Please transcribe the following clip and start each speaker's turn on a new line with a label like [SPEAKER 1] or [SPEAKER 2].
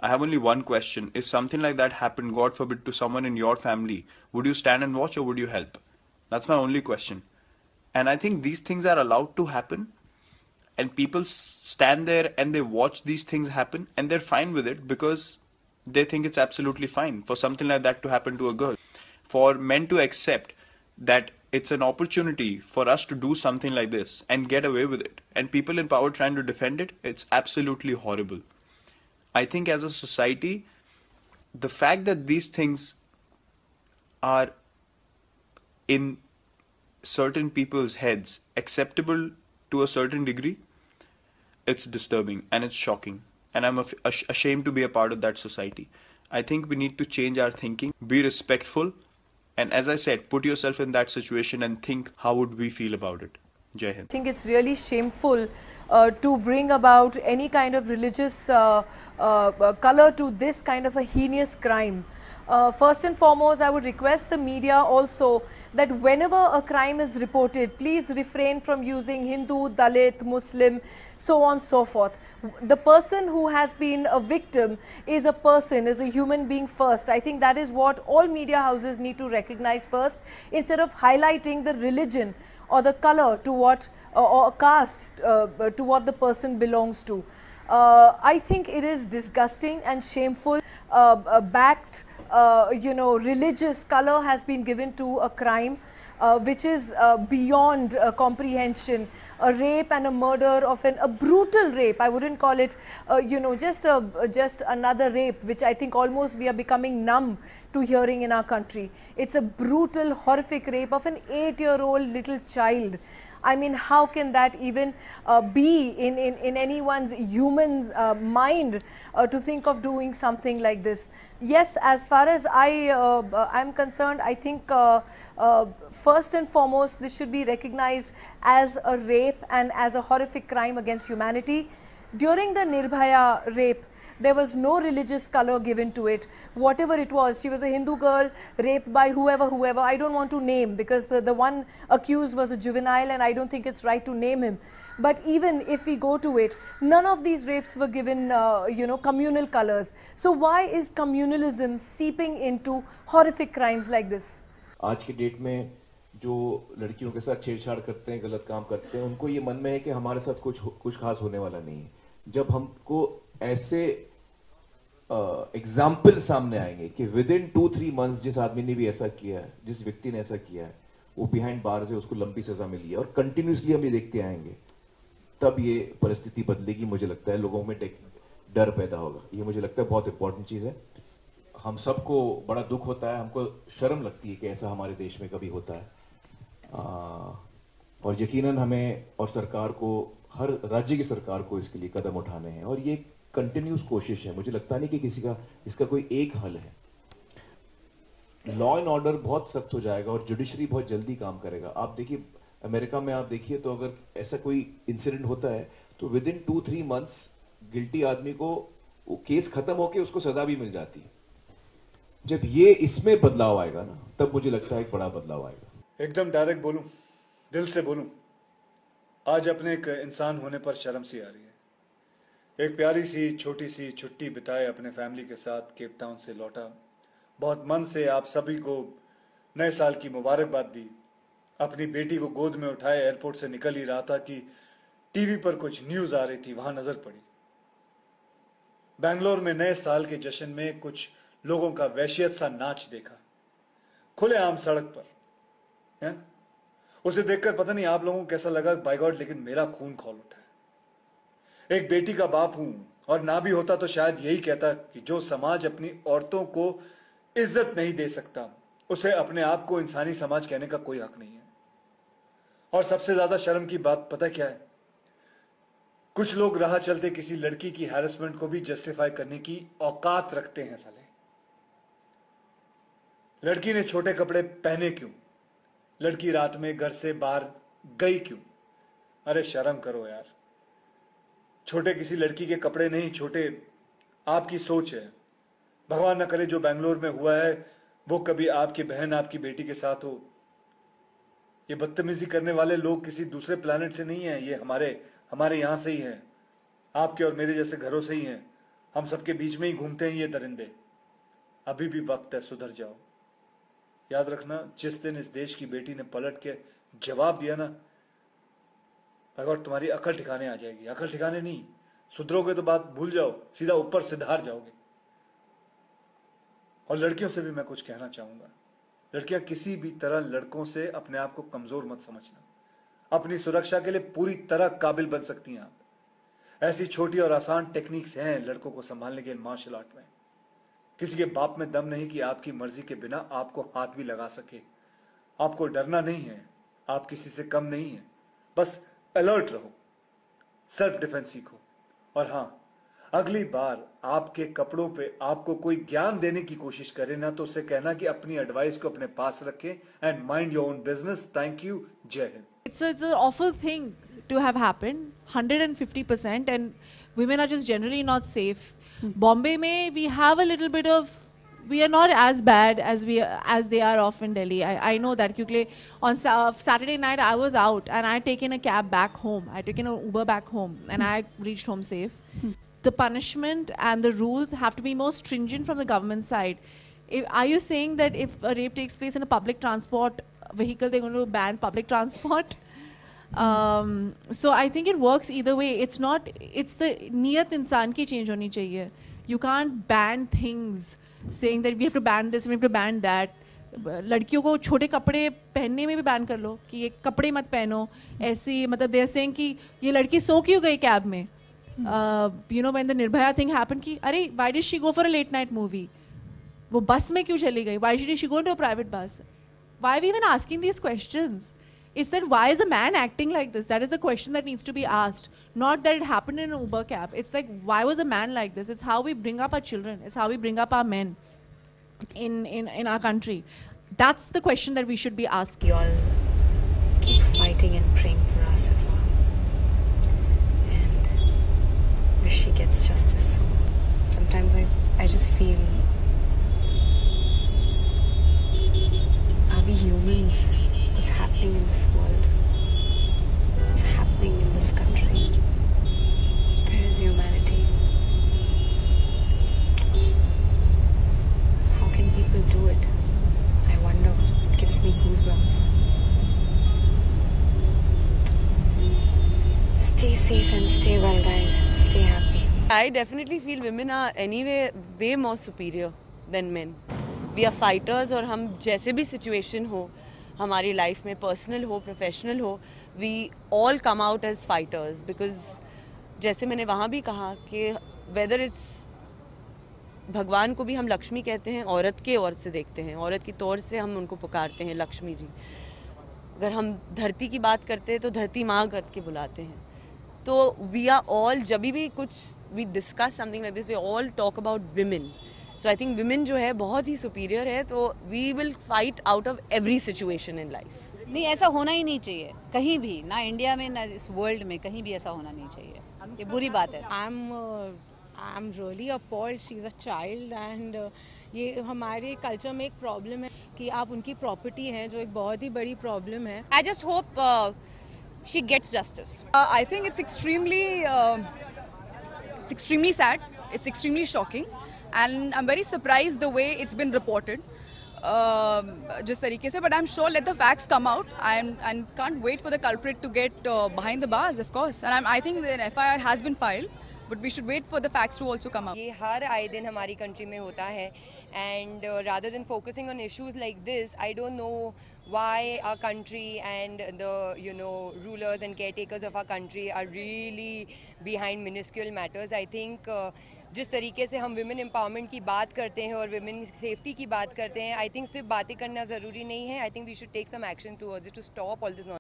[SPEAKER 1] I have only one question. If something like that happened, God forbid, to someone in your family, would you stand and watch or would you help? That's my only question. And I think these things are allowed to happen, and people stand there and they watch these things happen and they're fine with it because they think it's absolutely fine for something like that to happen to a girl. For men to accept that it's an opportunity for us to do something like this and get away with it, and people in power trying to defend it, it's absolutely horrible. I think as a society, the fact that these things are in certain people's heads acceptable to a certain degree, it's disturbing and it's shocking. And I'm ashamed to be a part of that society. I think we need to change our thinking, be respectful, and as I said, put yourself in that situation and think how would we feel about it. Jai Hind.
[SPEAKER 2] I think it's really shameful to bring about any kind of religious color to this kind of a heinous crime. First and foremost, I would request the media also that whenever a crime is reported, please refrain from using Hindu, Dalit, Muslim, so on so forth. The person who has been a victim is a person, is a human being first. I think that is what all media houses need to recognize first, instead of highlighting the religion or the color to what, or caste to what the person belongs to. I think it is disgusting and shameful. Backed, religious color has been given to a crime which is beyond comprehension. A rape and a murder of a brutal rape. I wouldn't call it, just another rape, which I think almost we are becoming numb to hearing in our country. It's a brutal, horrific rape of an 8-year-old little child. I mean, how can that even be in anyone's human mind to think of doing something like this? Yes, as far as I'm concerned, I think first and foremost, this should be recognized as a rape and as a horrific crime against humanity. During the Nirbhaya rape, there was no religious color given to it. Whatever it was, she was a Hindu girl raped by whoever. I don't want to name, because the one accused was a juvenile and I don't think it's right to name him. But even if we go to it, none of these rapes were given, communal colors. So why is communalism seeping into horrific crimes like this?
[SPEAKER 3] आज के date में जो लड़कियों के साथ छेड़छाड़ करते हैं, गलत काम करते हैं, उनको ये मन में है कि हमारे साथ कुछ खास होने वाला नहीं है. जब हमको ऐसे एग्जाम्पल सामने आएंगे कि विद इन 2-3 मंथ्स जिस आदमी ने भी ऐसा किया है, जिस व्यक्ति ने ऐसा किया है, वो बिहाइंड बार्स है, उसको लंबी सजा मिली है और कंटिन्यूसली हम ये देखते आएंगे, तब ये परिस्थिति बदलेगी. मुझे लगता है लोगों में डर पैदा होगा. ये मुझे लगता है बहुत इंपॉर्टेंट चीज है. हम सबको बड़ा दुख होता है, हमको शर्म लगती है कि ऐसा हमारे देश में कभी होता है. और यकीनन हमें और सरकार को, हर राज्य की सरकार को इसके लिए कदम उठाने हैं और ये कंटिन्यूस कोशिश है. मुझे लगता नहीं कि इसका कोई एक हल है. लॉ एंड ऑर्डर बहुत सख्त हो जाएगा और जुडिशरी बहुत जल्दी काम करेगा. आप देखिए अमेरिका में, आप देखिए तो अगर ऐसा कोई इंसिडेंट होता है तो विद इन 2-3 मंथ्स गिल्टी आदमी को वो केस खत्म होकर उसको सजा भी मिल जाती है. जब ये इसमें बदलाव आएगा ना, तब मुझे लगता है एक बड़ा बदलाव आएगा.
[SPEAKER 4] एकदम डायरेक्ट बोलूं, दिल से बोलूं, आज अपने एक इंसान होने पर शर्म सी आ रही है. एक प्यारी सी छोटी सी छुट्टी बिताए अपने फैमिली के साथ केप टाउन से लौटा. बहुत मन से आप सभी को नए साल की मुबारकबाद दी. अपनी बेटी को गोद में उठाए एयरपोर्ट से निकल ही रहा था कि टीवी पर कुछ न्यूज आ रही थी. वहां नजर पड़ी, बैंगलोर में नए साल के जश्न में कुछ लोगों का वहशियत सा नाच देखा, खुलेआम सड़क पर है? उसे देखकर पता नहीं आप लोगों को कैसा लगा, बाय गॉड, लेकिन मेरा खून खौल उठा है. एक बेटी का बाप हूं और ना भी होता तो शायद यही कहता कि जो समाज अपनी औरतों को इज्जत नहीं दे सकता, उसे अपने आप को इंसानी समाज कहने का कोई हक नहीं है. और सबसे ज्यादा शर्म की बात पता क्या है? कुछ लोग राह चलते किसी लड़की की हैरेसमेंट को भी जस्टिफाई करने की औकात रखते हैं. साले, लड़की ने छोटे कपड़े पहने क्यों? लड़की रात में घर से बाहर गई क्यों? अरे शर्म करो यार. छोटे किसी लड़की के कपड़े नहीं, छोटे आपकी सोच है. भगवान न करे जो बैंगलोर में हुआ है वो कभी आपकी बहन, आपकी बेटी के साथ हो. ये बदतमीजी करने वाले लोग किसी दूसरे प्लेनेट से नहीं है, ये हमारे यहां से ही हैं, आपके और मेरे जैसे घरों से ही हैं. हम सबके बीच में ही घूमते हैं ये दरिंदे। अभी भी वक्त है, सुधर जाओ। याद रखना, जिस दिन इस देश की बेटी ने पलट के जवाब दिया ना, तुम्हारी अकल ठिकाने आ जाएगी। अकल ठिकाने नहीं, सुधरोगे तो बात भूल जाओ, सीधा ऊपर सिधार जाओगे। और लड़कियों से भी मैं कुछ कहना चाहूंगा, लड़कियां किसी भी तरह लड़कों से अपने आप को कमजोर मत समझना। अपनी सुरक्षा के लिए पूरी तरह काबिल बन सकती हैं आप। ऐसी छोटी और आसान टेक्निक्स हैं लड़कों को संभालने के मार्शल आर्ट में। किसी के बाप में दम नहीं कि आपकी मर्जी के बिना आपको हाथ भी लगा सके। आपको डरना नहीं है, आप किसी से कम नहीं है, बस अलर्ट रहो, सेल्फ डिफेंस सीखो। और हाँ, अगली बार आपके कपड़ों पे आपको कोई ज्ञान देने की कोशिश करे ना, तो उससे कहना कि अपनी एडवाइस को अपने पास रखें and mind your own business. Thank you, जय Hind.
[SPEAKER 5] It's an awful thing to have happened, 150%, and women are just generally not safe. Bombay mein we have a little bit of, we are not as bad as they are off in Delhi. I know that because on Saturday night I was out and I had taken a cab back home. I had taken an Uber back home and I reached home safe. The punishment and the rules have to be more stringent from the government side. Are you saying that if a rape takes place in a public transport vehicle, they're going to ban public transport? So I think it works either way. It's not, it's the niyat insan ki change honi chahiye. You can't ban things saying that we have to ban this, we have to ban that. लड़कियों को छोटे कपड़े पहनने में भी ban कर लो कि ये कपड़े मत पहनो ऐसे, मतलब दे आर सेइंग कि ये लड़की सो क्यों गई कैब में. You know, when the Nirbhaya thing happened कि अरे why did she go for a late night movie? वो बस में क्यों चली गई? Why did she go into a private bus? Why are we even asking these questions? It's that why is a man acting like this? That is the question that needs to be asked. Not that it happened in an Uber cab. It's like, why was a man like this? It's how we bring up our children. It's how we bring up our men in our country. That's the question that we should be asking.
[SPEAKER 6] You all keep fighting and praying for Asifa. And wish she gets justice soon. Sometimes I just feel, are we humans? What's happening in this world? What's happening in this country? Where is humanity? How can people do it? I wonder. It gives me goosebumps. Stay safe and stay well, guys. Stay happy.
[SPEAKER 7] I definitely feel women are anyway way more superior than men. We are fighters और हम जैसे भी situation हो हमारी life में, personal हो professional हो, we all come out as fighters. Because जैसे मैंने वहाँ भी कहा कि वेदर इट्स, भगवान को भी हम लक्ष्मी कहते हैं, औरत के ओर से देखते हैं, औरत की तौर से हम उनको पुकारते हैं लक्ष्मी जी. अगर हम धरती की बात करते हैं तो धरती माँ करके बुलाते हैं. तो वी आर ऑल, जब भी कुछ we discuss something like this, we all talk about women. So I think women जो है बहुत ही सुपीरियर है. तो we will fight out of every situation in life.
[SPEAKER 8] नहीं, ऐसा होना ही नहीं चाहिए कहीं भी, ना इंडिया में ना इस वर्ल्ड में, कहीं भी ऐसा होना नहीं चाहिए. ये बुरी बात है.
[SPEAKER 9] I'm really appalled. She's a child and ये हमारे कल्चर में एक प्रॉब्लम है कि आप उनकी प्रॉपर्टी हैं, जो एक बहुत ही बड़ी प्रॉब्लम है.
[SPEAKER 10] I just hope she gets justice.
[SPEAKER 11] I think it's extremely sad. It's extremely shocking, and I'm very surprised the way it's been reported. जिस तरीके से, but I'm sure let the facts come out. I can't wait for the culprit to get behind the bars, of course. And I think the FIR has been filed, but we should wait for the facts to also come out.
[SPEAKER 12] ये हर आए दिन हमारी country में होता है, and rather than focusing on issues like this, I don't know why our country and the rulers and caretakers of our country are really behind minuscule matters. I think जिस तरीके से हम विमेन एम्पावरमेंट की बात करते हैं और women safety की बात करते हैं, आई थिंक सिर्फ बातें करना ज़रूरी नहीं है. I think we should take some action towards it to stop all this.